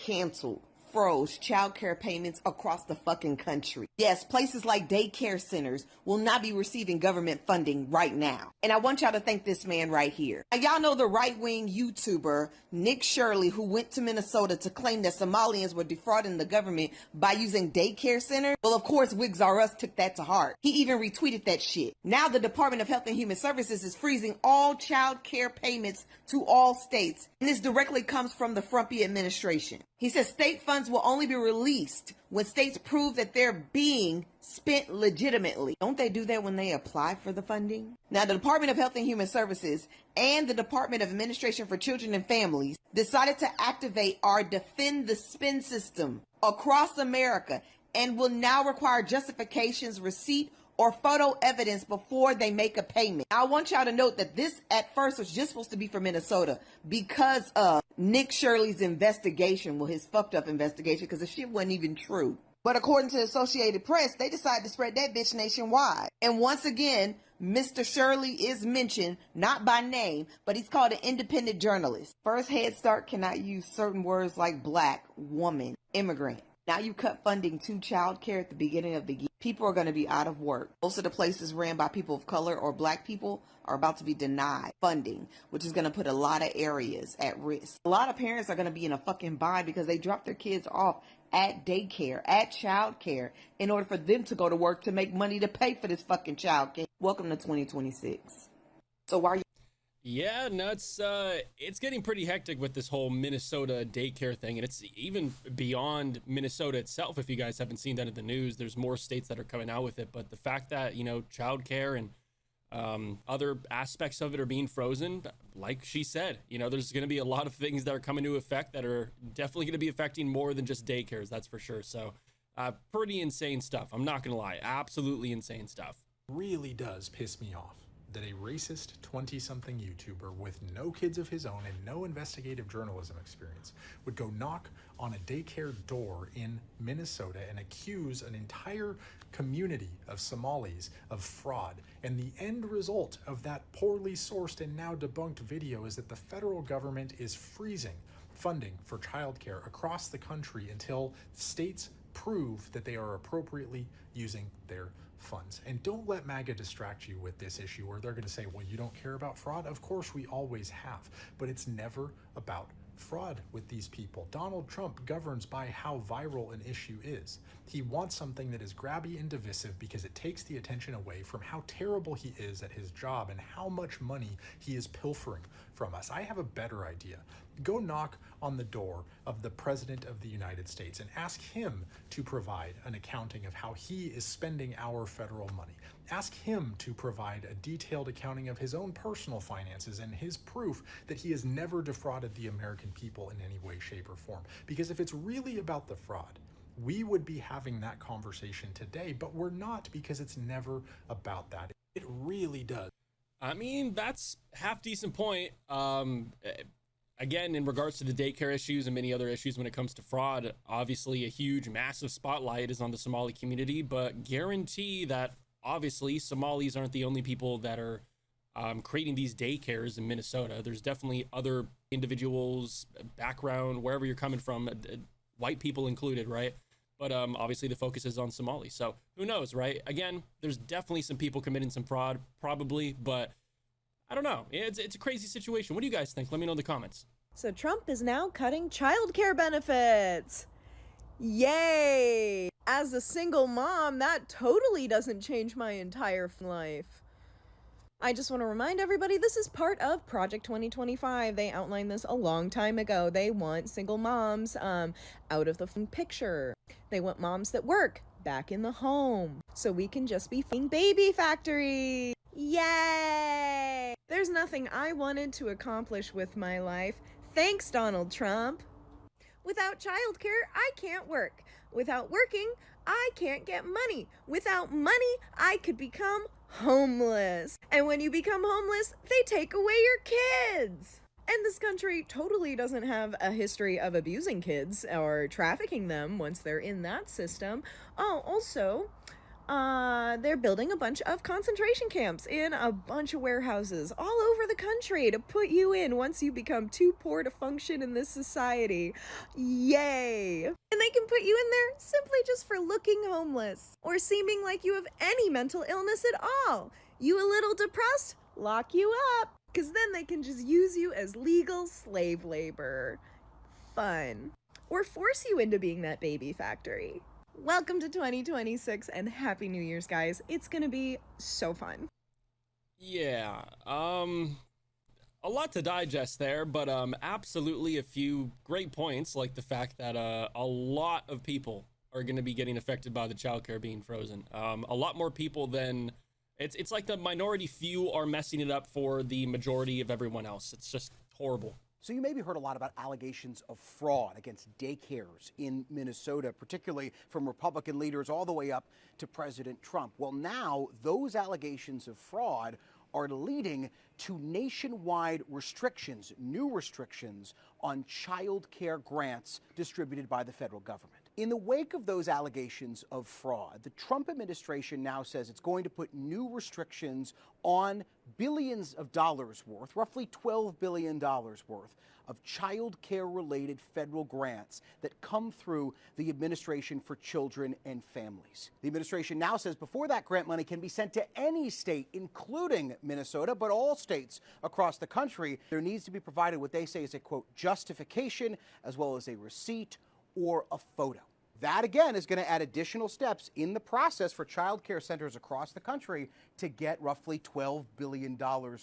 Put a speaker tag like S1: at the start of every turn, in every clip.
S1: canceled, froze childcare payments across the fucking country. Yes, places like daycare centers will not be receiving government funding right now. And I want y'all to thank this man right here. Now, y'all know the right-wing YouTuber Nick Shirley, who went to Minnesota to claim that Somalians were defrauding the government by using daycare centers? Well, of course, Wigs R Us took that to heart. He even retweeted that shit. Now the Department of Health and Human Services is freezing all child care payments to all states. And this directly comes from the Frumpy administration. He says state funds will only be released when states prove that they're being spent legitimately. Don't they do that when they apply for the funding? Now, the Department of Health and Human Services and the Department of Administration for Children and Families decided to activate our Defend the Spend system across America and will now require justifications, receipt, or photo evidence before they make a payment. Now, I want y'all to note that this at first was just supposed to be for Minnesota because of Nick Shirley's investigation, well, his fucked up investigation, because the shit wasn't even true. But according to the Associated Press, they decided to spread that bitch nationwide. And once again, Mr. Shirley is mentioned, not by name, but he's called an independent journalist. First, Head Start cannot use certain words like black, woman, immigrant. Now you cut funding to child care at the beginning of the year. People are going to be out of work. Most of the places ran by people of color or black people are about to be denied funding, which is going to put a lot of areas at risk. A lot of parents are going to be in a fucking bind because they dropped their kids off at daycare, at child care, in order for them to go to work to make money to pay for this fucking child care. Welcome to 2026. So why are you...
S2: Yeah, no, it's getting pretty hectic with this whole Minnesota daycare thing, and it's even beyond Minnesota itself. If you guys haven't seen that in the news, there's more states that are coming out with it. But the fact that, you know, childcare and other aspects of it are being frozen, like she said, you know, there's going to be a lot of things that are coming to effect that are definitely going to be affecting more than just daycares, that's for sure. So pretty insane stuff. I'm not going to lie, absolutely insane stuff.
S3: Really does piss me off that a racist 20-something YouTuber with no kids of his own and no investigative journalism experience would go knock on a daycare door in Minnesota and accuse an entire community of Somalis of fraud. And the end result of that poorly sourced and now debunked video is that the federal government is freezing funding for childcare across the country until states prove that they are appropriately using their funds. And don't let MAGA distract you with this issue where they're going to say, well, you don't care about fraud? Of course we always have, but it's never about fraud with these people. Donald Trump governs by how viral an issue is. He wants something that is grabby and divisive because it takes the attention away from how terrible he is at his job and how much money he is pilfering from us. I have a better idea. Go knock on the door of the President of the United States and ask him to provide an accounting of how he is spending our federal money. Ask him to provide a detailed accounting of his own personal finances and his proof that he has never defrauded the American people in any way, shape, or form. Because if it's really about the fraud, we would be having that conversation today, but we're not, because it's never about that. It really does.
S2: I mean, that's half decent point. Again, in regards to the daycare issues and many other issues when it comes to fraud, obviously a huge, massive spotlight is on the Somali community, but guarantee that obviously Somalis aren't the only people that are creating these daycares in Minnesota. There's definitely other individuals, background, wherever you're coming from, white people included, right? But obviously the focus is on Somalis. So who knows, right? Again, there's definitely some people committing some fraud, probably, but I don't know. It's a crazy situation. What do you guys think? Let me know in the comments.
S4: So Trump is now cutting childcare benefits. Yay! As a single mom, that totally doesn't change my entire life. I just want to remind everybody this is part of Project 2025. They outlined this a long time ago. They want single moms out of the picture. They want moms that work back in the home so we can just be baby factory. Yay! There's nothing I wanted to accomplish with my life. Thanks, Donald Trump. Without childcare, I can't work. Without working, I can't get money. Without money, I could become homeless. And when you become homeless, they take away your kids. And this country totally doesn't have a history of abusing kids or trafficking them once they're in that system. Oh, also, They're building a bunch of concentration camps in a bunch of warehouses all over the country to put you in once you become too poor to function in this society. Yay! And they can put you in there simply just for looking homeless or seeming like you have any mental illness at all. You a little depressed? Lock you up, because then they can just use you as legal slave labor. Fun. Or force you into being that baby factory. Welcome to 2026 and Happy New Year's, guys. It's gonna be so fun.
S2: Yeah, a lot to digest there, but absolutely a few great points, like the fact that a lot of people are going to be getting affected by the childcare being frozen. A lot more people than it's like the minority few are messing it up for the majority of everyone else. It's just horrible.
S5: So you maybe heard a lot about allegations of fraud against daycares in Minnesota, particularly from Republican leaders all the way up to President Trump. Well, now those allegations of fraud are leading to nationwide restrictions, new restrictions on child care grants distributed by the federal government. In the wake of those allegations of fraud, the Trump administration now says it's going to put new restrictions on billions of dollars worth, roughly $12 billion worth of child care related federal grants that come through the Administration for Children and Families. The administration now says before that grant money can be sent to any state, including Minnesota, but all states across the country, there needs to be provided what they say is a, quote, justification, as well as a receipt or a photo. That, again, is going to add additional steps in the process for child care centers across the country to get roughly $12 billion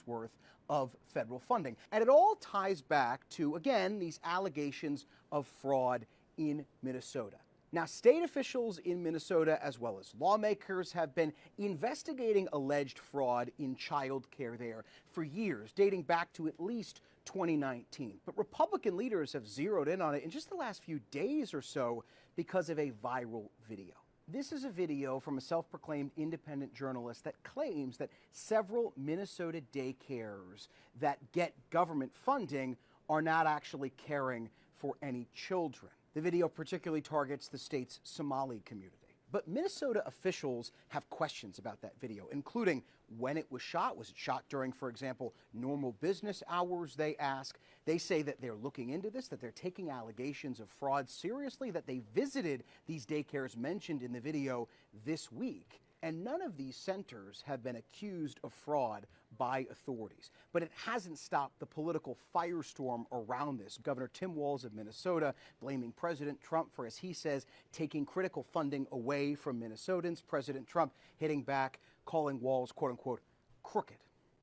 S5: worth of federal funding. And it all ties back to, again, these allegations of fraud in Minnesota. Now, state officials in Minnesota, as well as lawmakers, have been investigating alleged fraud in child care there for years, dating back to at least 2019. But Republican leaders have zeroed in on it in just the last few days or so because of a viral video. This is a video from a self-proclaimed independent journalist that claims that several Minnesota daycares that get government funding are not actually caring for any children. The video particularly targets the state's Somali community. But Minnesota officials have questions about that video, including when it was shot. Was it shot during, for example, normal business hours, they ask. They say that they're looking into this, that they're taking allegations of fraud seriously, that they visited these daycares mentioned in the video this week. And none of these centers have been accused of fraud by authorities. But it hasn't stopped the political firestorm around this. Governor Tim Walz of Minnesota blaming President Trump for, as he says, taking critical funding away from Minnesotans. President Trump hitting back, calling Walz, quote unquote, crooked.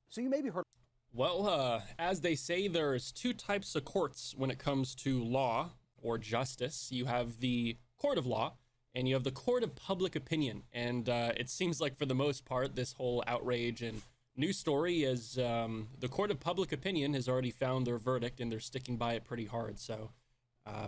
S5: So you maybe heard.
S2: Well, as they say, there's two types of courts when it comes to law or justice. You have the court of law, and you have the court of public opinion. And it seems like for the most part, this whole outrage and news story is the court of public opinion has already found their verdict and they're sticking by it pretty hard. So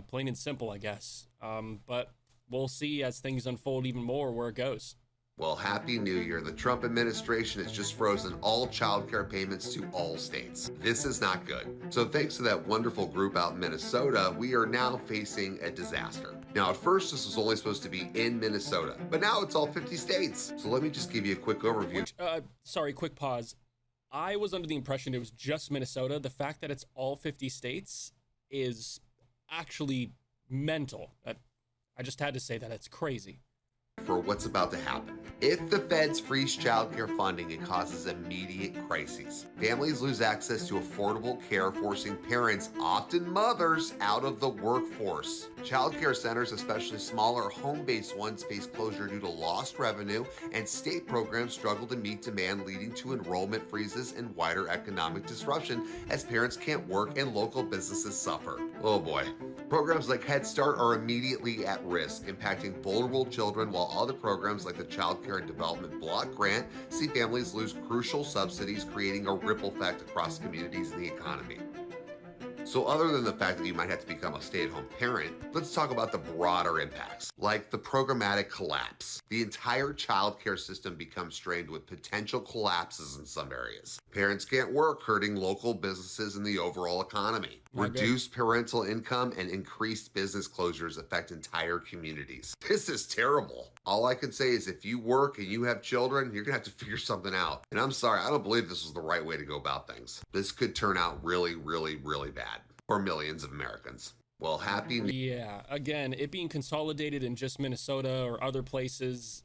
S2: plain and simple, I guess. But we'll see as things unfold even more where it goes.
S6: Well, Happy New Year. The Trump administration has just frozen all child care payments to all states. This is not good. So thanks to that wonderful group out in Minnesota, we are now facing a disaster. Now, at first, this was only supposed to be in Minnesota, but now it's all 50 states. So let me just give you a quick overview.
S2: Sorry, quick pause. I was under the impression it was just Minnesota. The fact that it's all 50 states is actually mental. I just had to say that. It's crazy.
S6: For what's about to happen. If the feds freeze childcare funding, it causes immediate crises. Families lose access to affordable care, forcing parents, often mothers, out of the workforce. Childcare centers, especially smaller home-based ones, face closure due to lost revenue, and state programs struggle to meet demand, leading to enrollment freezes and wider economic disruption as parents can't work and local businesses suffer. Oh boy. Programs like Head Start are immediately at risk, impacting vulnerable children, while other programs like the Childcare and Development Block Grant see families lose crucial subsidies, creating a ripple effect across communities and the economy. So other than the fact that you might have to become a stay-at-home parent, let's talk about the broader impacts, like the programmatic collapse. The entire childcare system becomes strained with potential collapses in some areas. Parents can't work, hurting local businesses and the overall economy. Reduced parental income and increased business closures affect entire communities. This is terrible. All I can say is if you work and you have children, you're gonna have to figure something out. And I'm sorry, I don't believe this was the right way to go about things. This could turn out really, really, really bad for millions of Americans. Well,
S2: Yeah, again, it being consolidated in just Minnesota or other places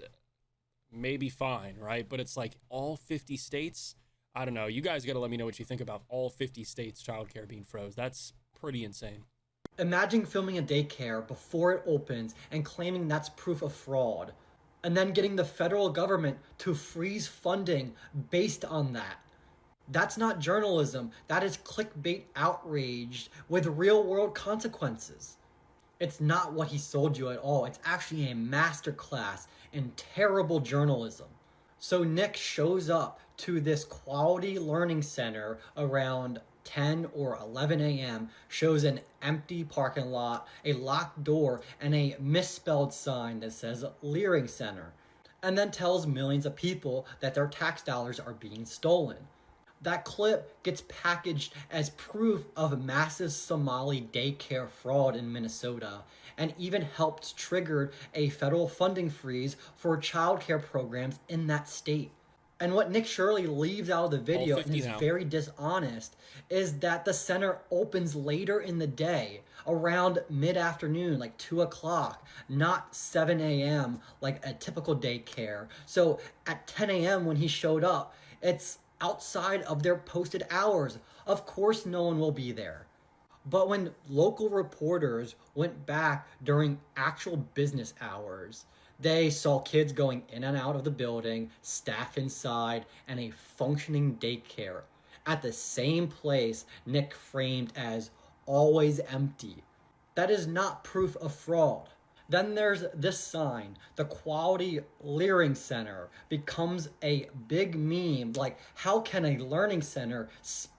S2: may be fine, right? But it's like all 50 states, I don't know. You guys got to let me know what you think about all 50 states childcare being froze. That's pretty insane.
S7: Imagine filming a daycare before it opens and claiming that's proof of fraud, and then getting the federal government to freeze funding based on that. That's not journalism. That is clickbait outrage with real-world consequences. It's not what he sold you at all. It's actually a masterclass in terrible journalism. So Nick shows up to this quality learning center around 10 or 11 a.m., shows an empty parking lot, a locked door, and a misspelled sign that says Leering Center, and then tells millions of people that their tax dollars are being stolen. That clip gets packaged as proof of massive Somali daycare fraud in Minnesota, and even helped trigger a federal funding freeze for childcare programs in that state. And what Nick Shirley leaves out of the video and is very dishonest is that the center opens later in the day, around mid-afternoon, like 2 o'clock, not 7 a.m. like a typical daycare. So at 10 a.m. when he showed up, it's outside of their posted hours. Of course no one will be there. But when local reporters went back during actual business hours, they saw kids going in and out of the building, staff inside, and a functioning daycare at the same place Nick framed as always empty. That is not proof of fraud. Then there's this sign, the Quality Leering Center, becomes a big meme. Like, how can a learning center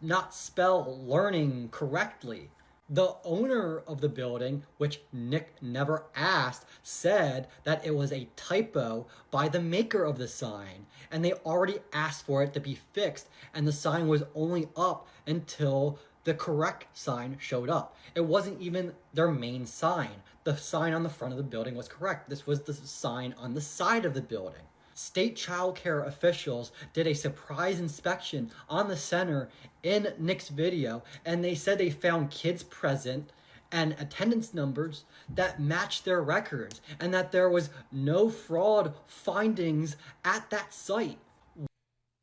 S7: not spell learning correctly? The owner of the building, which Nick never asked, said that it was a typo by the maker of the sign, and they already asked for it to be fixed, and the sign was only up until the correct sign showed up. It wasn't even their main sign. The sign on the front of the building was correct. This was the sign on the side of the building. State child care officials did a surprise inspection on the center in Nick's video, and they said they found kids present and attendance numbers that matched their records, and that there was no fraud findings at that site.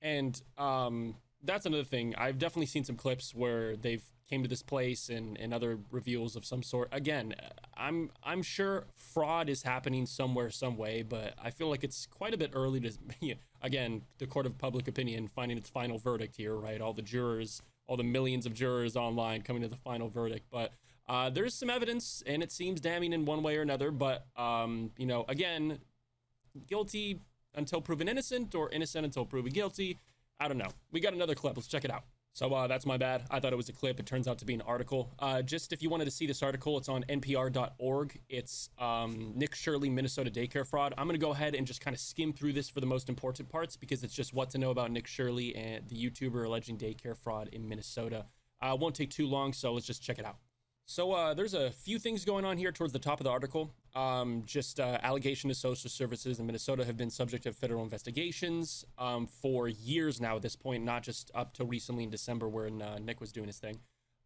S2: And that's another thing. I've definitely seen some clips where they've came to this place and other reveals of some sort. Again, I'm sure fraud is happening somewhere, some way, but I feel like it's quite a bit early to, again, the court of public opinion finding its final verdict here, right? All the jurors, all the millions of jurors online coming to the final verdict. But there's some evidence, and it seems damning in one way or another. But, again, guilty until proven innocent, or innocent until proven guilty. I don't know. We got another clip. Let's check it out. So that's my bad. I thought it was a clip. It turns out to be an article. Just if you wanted to see this article, it's on npr.org. It's Nick Shirley, Minnesota daycare fraud. I'm going to go ahead and just kind of skim through this for the most important parts, because it's just what to know about Nick Shirley and the YouTuber alleging daycare fraud in Minnesota. It won't take too long, so let's just check it out. So there's a few things going on here towards the top of the article. Allegation to social services in Minnesota have been subject of federal investigations for years now at this point, not just up till recently in December when Nick was doing his thing.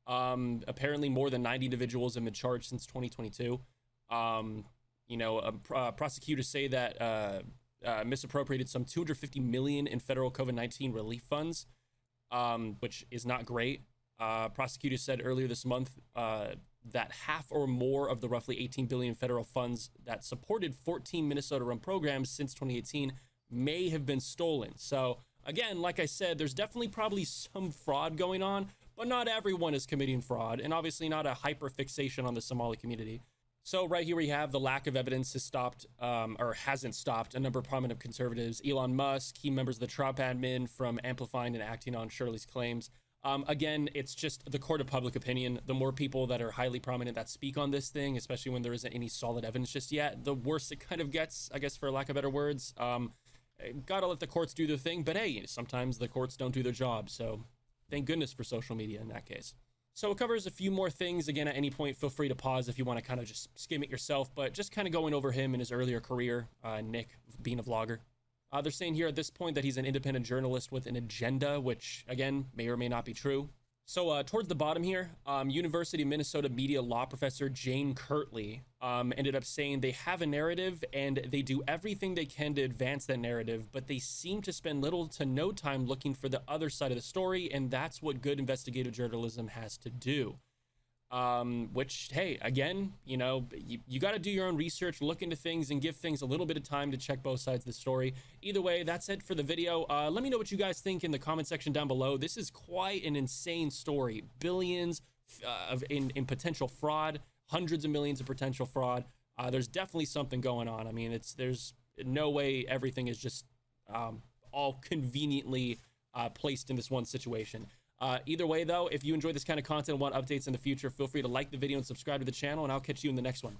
S2: Apparently more than 90 individuals have been charged since 2022. Prosecutors say that misappropriated some $250 million in federal COVID-19 relief funds, which is not great. Prosecutors said earlier this month that half or more of the roughly $18 billion federal funds that supported 14 Minnesota-run programs since 2018 may have been stolen. So again, like I said, there's definitely probably some fraud going on, but not everyone is committing fraud, and obviously not a hyper fixation on the Somali community. So right here we have the lack of evidence has stopped, or hasn't stopped, a number of prominent conservatives, Elon Musk, key members of the Trump admin, from amplifying and acting on Shirley's claims. Again, it's just the court of public opinion. The more people that are highly prominent that speak on this thing, especially when there isn't any solid evidence just yet, the worse it kind of gets, I guess, for lack of better words. Gotta let the courts do their thing, but hey, sometimes the courts don't do their job, so thank goodness for social media in that case. So it covers a few more things. Again, at any point, feel free to pause if you want to kind of just skim it yourself, but just kind of going over him in his earlier career, Nick being a vlogger. They're saying here at this point that he's an independent journalist with an agenda, which, again, may or may not be true. So towards the bottom here, University of Minnesota media law professor Jane Kirtley ended up saying they have a narrative and they do everything they can to advance that narrative, but they seem to spend little to no time looking for the other side of the story, and that's what good investigative journalism has to do. Which, hey, again, you know, you got to do your own research, look into things, and give things a little bit of time to check both sides of the story. Either way, that's it for the video. Let me know what you guys think in the comment section down below. This is quite an insane story. Billions in potential fraud, hundreds of millions of potential fraud. There's definitely something going on. I mean, there's no way everything is just all conveniently placed in this one situation. Either way, though, if you enjoy this kind of content and want updates in the future, feel free to like the video and subscribe to the channel, and I'll catch you in the next one.